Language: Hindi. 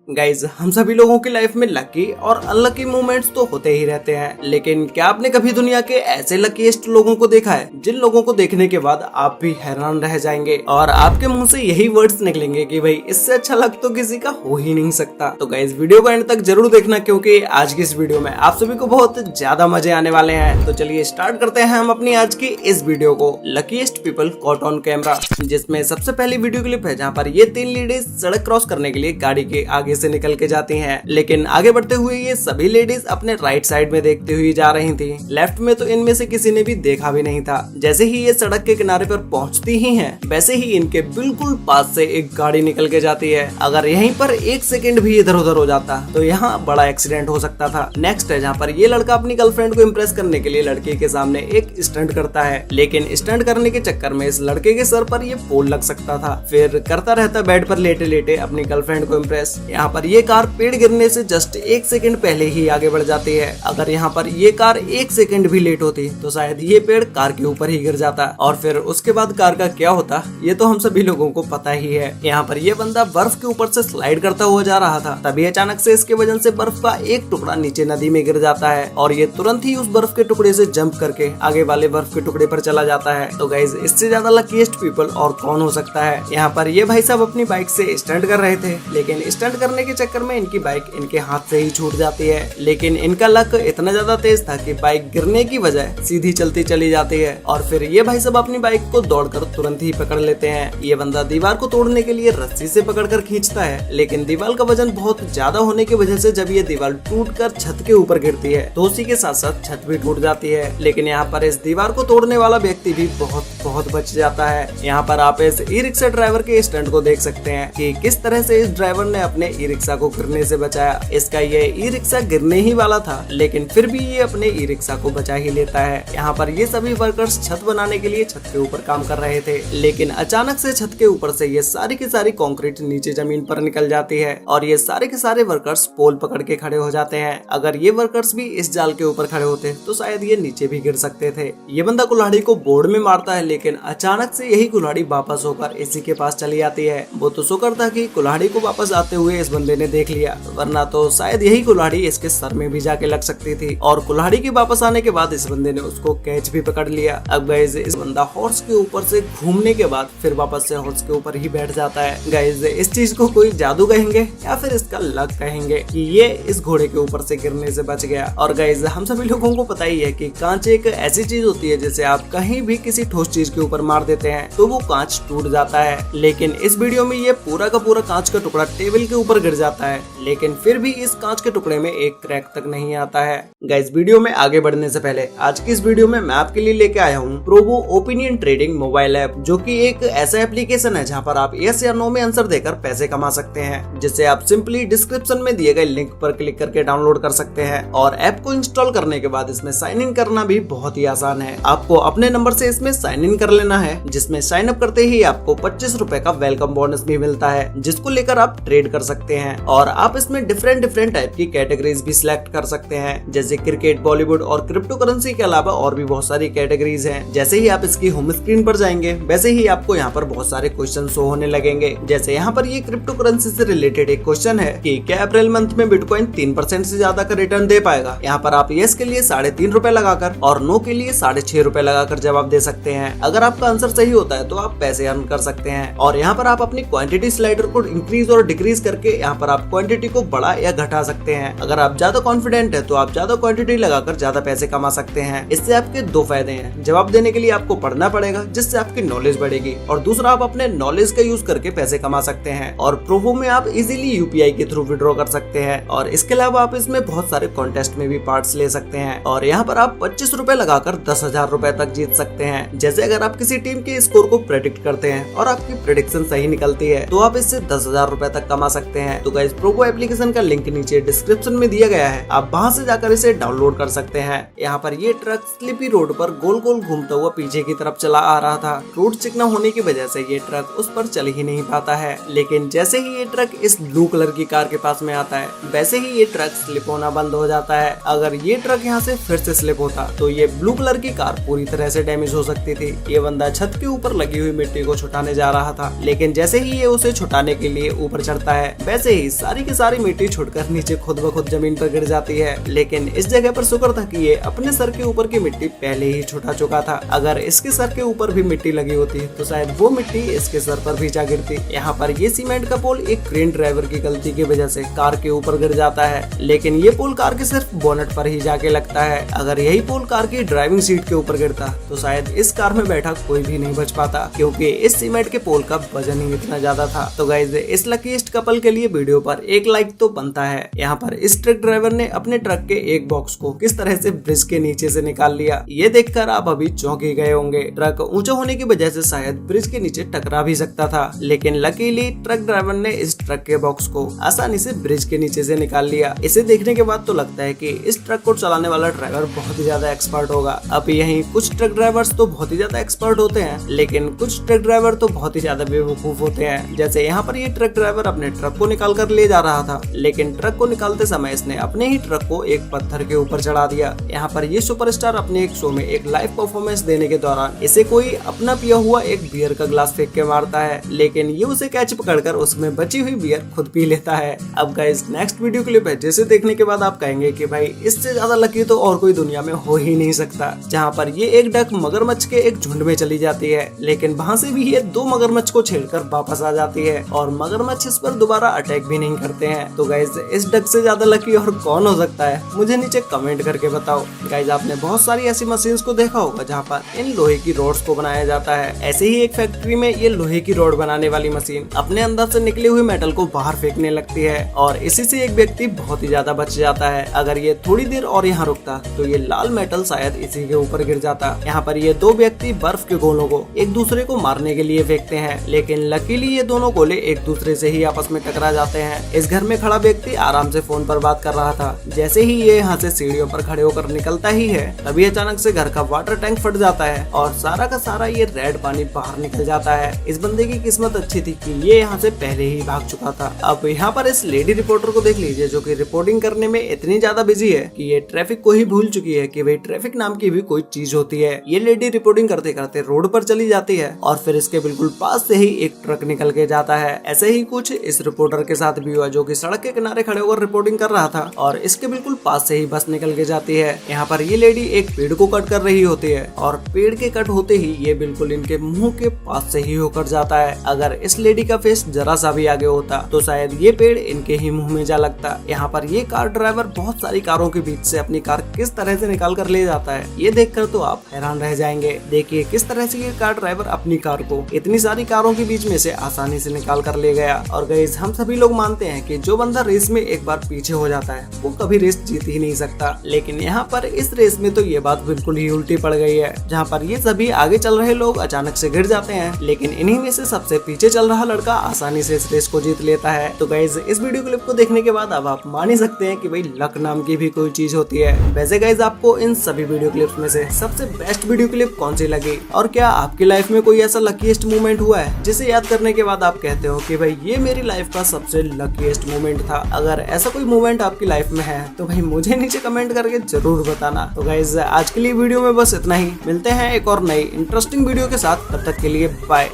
गाइज, हम सभी लोगों की लाइफ में लकी और अनलकी मोमेंट्स तो होते ही रहते हैं, लेकिन क्या आपने कभी दुनिया के ऐसे लकीएस्ट लोगों को देखा है जिन लोगों को देखने के बाद आप भी हैरान रह जाएंगे और आपके मुंह से यही वर्ड्स निकलेंगे कि भाई इससे अच्छा लक तो किसी का हो ही नहीं सकता। तो गाइज, वीडियो को एंड तक जरूर देखना क्योंकि आज की इस वीडियो में आप सभी को बहुत ज्यादा मजे आने वाले हैं। तो चलिए स्टार्ट करते हैं हम अपनी आज की इस वीडियो को, luckiest people caught on camera, जिसमें सबसे पहली वीडियो क्लिप है जहाँ पर ये 3 लेडीज सड़क क्रॉस करने के लिए गाड़ी के आगे से निकल के जाती हैं, लेकिन आगे बढ़ते हुए ये सभी लेडीज अपने राइट साइड में देखती हुई जा रही थी। लेफ्ट में तो इनमें से किसी ने भी देखा भी नहीं था। जैसे ही ये सड़क के किनारे पर पहुंचती ही हैं, वैसे ही इनके बिल्कुल पास से एक गाड़ी निकल के जाती है। अगर यहीं पर 1 सेकंड भी इधर उधर हो जाता तो यहाँ बड़ा एक्सीडेंट हो सकता था। नेक्स्ट है जहाँ पर ये लड़का अपनी गर्लफ्रेंड को इम्प्रेस करने के लिए लड़की के सामने एक स्टंट करता है, लेकिन स्टंट करने के चक्कर में इस लड़के के सर पर ये पोल लग सकता था। फिर करता रहता बेड पर लेटे लेटे अपनी गर्लफ्रेंड को इम्प्रेस। यहाँ पर ये कार पेड़ गिरने से जस्ट 1 सेकंड पहले ही आगे बढ़ जाती है। अगर यहाँ पर ये कार 1 सेकंड भी लेट होती तो शायद ये पेड़ कार के ऊपर ही गिर जाता, और फिर उसके बाद कार का क्या होता ये तो हम सभी लोगों को पता ही है। यहाँ पर ये बंदा बर्फ के ऊपर से स्लाइड करता हुआ जा रहा था, तभी अचानक से इसके वजन से बर्फ का एक टुकड़ा नीचे नदी में गिर जाता है और ये तुरंत ही उस बर्फ के टुकड़े से जंप करके आगे वाले बर्फ के टुकड़े पर चला जाता है। तो गाइज, इससे ज्यादा लकीएस्ट पीपल और कौन हो सकता है। यहाँ पर ये भाई साहब अपनी बाइक से स्टंट कर रहे थे, लेकिन स्टंट करने के चक्कर में इनकी बाइक इनके हाथ से ही छूट जाती है। लेकिन इनका लक इतना ज्यादा तेज था कि बाइक गिरने की बजाय सीधी चलती चली जाती है, और फिर ये भाई साहब अपनी बाइक को दौड़कर तुरंत ही पकड़ लेते हैं। ये बंदा दीवार को तोड़ने के लिए रस्सी से पकड़कर खींचता है, लेकिन दीवार का वजन बहुत ज्यादा होने की वजह से जब ये दीवार टूटकर छत के ऊपर गिरती है तो उसी के साथ साथ छत भी टूट जाती है। लेकिन यहाँ पर इस दीवार को तोड़ने वाला व्यक्ति भी बहुत बच जाता है। यहाँ पर आप इस ई रिक्शा ड्राइवर के स्टंट को देख सकते हैं कि किस तरह से इस ड्राइवर ने अपने ई रिक्शा को गिरने से बचाया। इसका ये ई रिक्शा गिरने ही वाला था, लेकिन फिर भी ये अपने ई रिक्शा को बचा ही लेता है। यहाँ पर ये सभी वर्कर्स छत बनाने के लिए छत के ऊपर काम कर रहे थे, लेकिन अचानक से छत के ऊपर से ये सारी की सारी कंक्रीट नीचे जमीन पर निकल जाती है और ये सारे के सारे वर्कर्स पोल पकड़ के खड़े हो जाते हैं। अगर ये वर्कर्स भी इस जाल के ऊपर खड़े होते तो शायद ये नीचे भी गिर सकते थे। ये बंदा कुल्हाड़ी को बोर्ड में मारता है, लेकिन अचानक से यही कुल्हाड़ी वापस होकर इसी के पास चली आती है। वो तो शुक्र था कि कुल्हाड़ी को वापस आते हुए इस बंदे ने देख लिया, वरना तो शायद यही कुल्हाड़ी इसके सर में भी जाके लग सकती थी। और कुल्हाड़ी के वापस आने के बाद इस बंदे ने उसको कैच भी पकड़ लिया। अब गाइज, इस बंदा हॉर्स के ऊपर से घूमने के बाद फिर वापस से हॉर्स के ऊपर ही बैठ जाता है। गाइज, इस चीज को कोई जादू कहेंगे या फिर इसका लक कहेंगे कि ये इस घोड़े के ऊपर से गिरने से बच गया। और गाइज, हम सभी लोगों को पता ही है कि कांच एक ऐसी चीज होती है जिसे आप कहीं भी किसी ठोस चीज के ऊपर मार देते हैं तो वो कांच टूट जाता है, लेकिन इस वीडियो में ये पूरा का पूरा कांच का टुकड़ा टेबल के ऊपर गिर जाता है, लेकिन फिर भी इस कांच के टुकड़े में एक क्रैक तक नहीं आता है। गाइस, वीडियो में आगे बढ़ने से पहले आज की इस वीडियो में मैं आपके लिए लेके आया हूँ Probo opinion trading mobile app, जो कि एक ऐसा एप्लीकेशन है जहाँ पर आप यस या नो में आंसर देकर पैसे कमा सकते हैं, जिसे आप सिंपली डिस्क्रिप्शन में दिए गए लिंक पर क्लिक करके डाउनलोड कर सकते हैं। और ऐप को इंस्टॉल करने के बाद इसमें साइन इन करना भी बहुत ही आसान है। आपको अपने नंबर से इसमें साइन इन कर लेना है, जिसमें साइन अप करते ही आपको 25 रुपए का वेलकम बोनस भी मिलता है, जिसको लेकर आप ट्रेड कर सकते हैं। और आप इसमें डिफरेंट टाइप की कैटेगरीज भी सिलेक्ट कर सकते हैं, जैसे क्रिकेट, बॉलीवुड और क्रिप्टो करेंसी के अलावा और भी बहुत सारी कैटेगरीज हैं। जैसे ही आप इसकी होम स्क्रीन पर जाएंगे वैसे ही आपको यहाँ पर बहुत सारे क्वेश्चन शो होने लगेंगे। जैसे यहाँ पर ये क्रिप्टो करेंसी से रिलेटेड एक क्वेश्चन है कि क्या अप्रैल मंथ में बिटकॉइन 3% से ज्यादा का रिटर्न दे पाएगा। यहाँ पर आप यस के लिए 3.5 रुपए लगाकर और नो के लिए 6.5 रुपए लगाकर जवाब दे सकते हैं। अगर आपका आंसर सही होता है तो आप पैसे अर्न कर सकते हैं। और यहाँ पर आप अपनी क्वांटिटी स्लाइडर को इंक्रीज और डिक्रीज करके यहाँ पर आप क्वांटिटी को बढ़ा या घटा सकते हैं। अगर आप ज्यादा कॉन्फिडेंट है तो आप ज्यादा क्वांटिटी लगाकर ज्यादा पैसे कमा सकते हैं। इससे आपके 2 फायदे हैं। जवाब देने के लिए आपको पढ़ना पड़ेगा, जिससे आपकी नॉलेज बढ़ेगी, और दूसरा आप अपने नॉलेज का यूज करके पैसे कमा सकते हैं। और प्रोबो में आप इजीली यूपीआई के थ्रू विड्रॉ कर सकते हैं। और इसके अलावा आप इसमें बहुत सारे कॉन्टेस्ट में भी पार्ट्स ले सकते हैं। और यहाँ पर आप 25 रुपए लगाकर 10,000 रुपए तक जीत सकते हैं। जैसे अगर आप किसी टीम के स्कोर को प्रेडिक्ट करते हैं और आपकी प्रेडिक्शन सही निकलती है तो आप इससे 10,000 रुपए तक कमा सकते हैं। तो गाइस, प्रोबो एप्लीकेशन का लिंक नीचे डिस्क्रिप्शन में दिया गया है, आप वहां से जाकर इसे डाउनलोड कर सकते हैं। यहाँ पर ये ट्रक स्लिपी रोड पर गोल गोल घूमता हुआ पीछे की तरफ चला आ रहा था। रोड चिकना होने की वजह से ये ट्रक उस पर चल ही नहीं पाता है, लेकिन जैसे ही ये ट्रक इस ब्लू कलर की कार के पास में आता है वैसे ही ये ट्रक स्लिप होना बंद हो जाता है। अगर ये ट्रक यहाँ से फिर से स्लिप होता तो ये ब्लू कलर की कार पूरी तरह से डैमेज हो सकती थी। ये बंदा छत के ऊपर लगी हुई मिट्टी को छुटाने जा रहा था, लेकिन जैसे ही ये उसे छुटाने के लिए ऊपर चढ़ता है वैसे ही सारी की सारी मिट्टी छुटकर नीचे खुद ब खुद जमीन पर गिर जाती है। लेकिन इस जगह पर शुक्र था कि ये अपने सर के ऊपर की मिट्टी पहले ही छुटा चुका था। अगर इसके सर के ऊपर भी मिट्टी लगी होती तो शायद वो मिट्टी इसके सर पर भी जा गिरती। यहाँ पर ये सीमेंट का पोल एक क्रेन ड्राइवर की गलती की वजह से कार के ऊपर गिर जाता है, लेकिन ये पोल कार के सिर्फ बोनट पर ही जाके लगता है। अगर यही पोल कार की ड्राइविंग सीट के ऊपर गिरता तो शायद इस कार में बैठा कोई भी नहीं बच पाता, क्योंकि इस सीमेंट के पोल का वजन ही इतना ज्यादा था। तो गाइस इस लकीस्ट कपल के लिए वीडियो पर एक लाइक तो बनता है। यहाँ पर इस ट्रक ड्राइवर ने अपने ट्रक के एक बॉक्स को किस तरह से ब्रिज के नीचे से निकाल लिया, ये देखकर आप अभी चौंक ही गए होंगे। ट्रक ऊंचा होने की वजह से शायद ब्रिज के नीचे टकरा भी सकता था, लेकिन लकीली ट्रक ड्राइवर ने इस ट्रक के बॉक्स को आसानी से ब्रिज के नीचे से निकाल लिया। इसे देखने के बाद तो लगता है कि इस ट्रक को चलाने वाला ड्राइवर बहुत ही ज्यादा एक्सपर्ट होगा। अब यहीं कुछ ट्रक ड्राइवर्स तो बहुत ही ज्यादा एक्सपर्ट होते हैं, लेकिन कुछ ट्रक ड्राइवर तो बहुत ही ज्यादा बेवकूफ होते हैं। जैसे यहाँ पर ये ट्रक ड्राइवर अपने ट्रक को निकाल कर ले जा रहा था, लेकिन ट्रक को निकालते समय इसने अपने ही ट्रक को एक पत्थर के ऊपर चढ़ा दिया। यहाँ पर ये सुपरस्टार अपने एक शो में एक लाइव परफॉर्मेंस देने के दौरान इसे कोई अपना पिया हुआ एक बियर का ग्लास फेंक के मारता है, लेकिन ये उसे कैच पकड़कर उसमें बची हुई बियर खुद पी लेता है। अब गाइस नेक्स्ट वीडियो क्लिप है जिसे देखने के बाद आप कहेंगे कि भाई इससे ज्यादा लकी तो और कोई दुनिया में हो ही नहीं सकता। जहाँ पर ये एक डक मगरमच्छ के एक झुंड में चली जाती है, लेकिन वहाँ से भी ये दो मगरमच्छ को छेड़कर वापस आ जाती है और मगरमच्छ इस पर दोबारा अटैक भी नहीं करते हैं। तो गाइस इस डक से ज्यादा लकी और कौन हो सकता है, मुझे नीचे कमेंट करके बताओ। गाइस आपने बहुत सारी ऐसी मशीन्स को देखा होगा जहाँ पर इन लोहे की रोड्स को बनाया जाता है। ऐसे ही एक फैक्ट्री में ये लोहे की रोड बनाने वाली मशीन अपने अंदर से निकले हुए मेटल को बाहर फेंकने लगती है और इसी से एक व्यक्ति बहुत ही ज्यादा बच जाता है। अगर ये थोड़ी देर और यहाँ रुकता तो ये लाल मेटल शायद इसी के ऊपर गिर जाता। यहाँ पर ये दो व्यक्ति बर्फ के गोलों को एक दूसरे को मारने के लिए फेंकते हैं, लेकिन लकीली ये दोनों गोले एक दूसरे से ही आपस में टकरा जाते हैं। इस घर में खड़ा व्यक्ति आराम से फोन पर बात कर रहा था। जैसे ही ये यहाँ से सीढ़ियों पर खड़े होकर निकलता ही है, तभी अचानक से घर का वाटर टैंक फट जाता है और सारा का सारा ये रेड पानी बाहर निकल जाता है। इस बंदे की किस्मत अच्छी थी कि ये यहाँ से पहले ही भाग चुका था। अब यहाँ पर इस लेडी रिपोर्टर को देख लीजिए जो कि रिपोर्टिंग करने में इतनी ज्यादा बिजी है कि ये ट्रैफिक को ही भूल चुकी है कि भाई ट्रैफिक नाम की भी कोई चीज होती है। ये लेडी रिपोर्टिंग करते करते रोड पर चली जाती है और फिर इसके बिल्कुल पास से ही एक ट्रक निकल के जाता है। ऐसे ही कुछ इस रिपोर्टर के साथ भी हुआ जो कि सड़क के किनारे खड़े होकर रिपोर्टिंग कर रहा था और इसके बिल्कुल पास से ही बस निकल के जाती है। यहाँ पर ये लेडी एक पेड़ को कट कर रही होती है और पेड़ के कट होते ही ये बिल्कुल इनके मुंह के पास से ही होकर जाता है। अगर इस लेडी का फेस जरा सा भी आगे होता तो शायद ये पेड़ इनके ही मुंह में जा लगता। यहाँ पर ये कार ड्राइवर बहुत सारी कारों के बीच से अपनी कार किस तरह से निकाल कर ले जाता है, ये देखकर तो आप हैरान रह जाएंगे। देखिए किस तरह से ये कार ड्राइवर अपनी कार को इतनी सारी कारों के बीच में से आसानी से निकाल कर ले गया। और गाइस हम सभी लोग मानते हैं कि जो बंदा रेस में एक बार पीछे हो जाता है वो कभी रेस जीत ही नहीं सकता, लेकिन यहाँ पर इस रेस में तो ये बात बिल्कुल ही उल्टी पड़ गई है। जहाँ पर ये सभी आगे चल रहे लोग अचानक से गिर जाते हैं, लेकिन इन्हीं में से सबसे पीछे चल रहा लड़का आसानी से इस रेस को जीत लेता है। तो गाइस इस वीडियो क्लिप को देखने के बाद अब आप मान ही सकते हैं कि भाई लक नाम की भी कोई चीज होती है। वैसे गाइस आपको इन सभी वीडियो क्लिप्स में से सबसे बेस्ट वीडियो क्लिप कौन सी लगी और क्या आपकी लाइफ में कोई ऐसा लकीएस्ट मोमेंट हुआ है जिसे याद करने के बाद आप कहते हो कि भाई ये मेरी लाइफ का सबसे लकीएस्ट मोमेंट था? अगर ऐसा कोई मोमेंट आपकी लाइफ में है तो भाई मुझे नीचे कमेंट करके जरूर बताना। तो गाइस आज के लिए वीडियो में बस इतना ही, मिलते हैं एक और नई इंटरेस्टिंग वीडियो के साथ, तब तक के लिए बाय।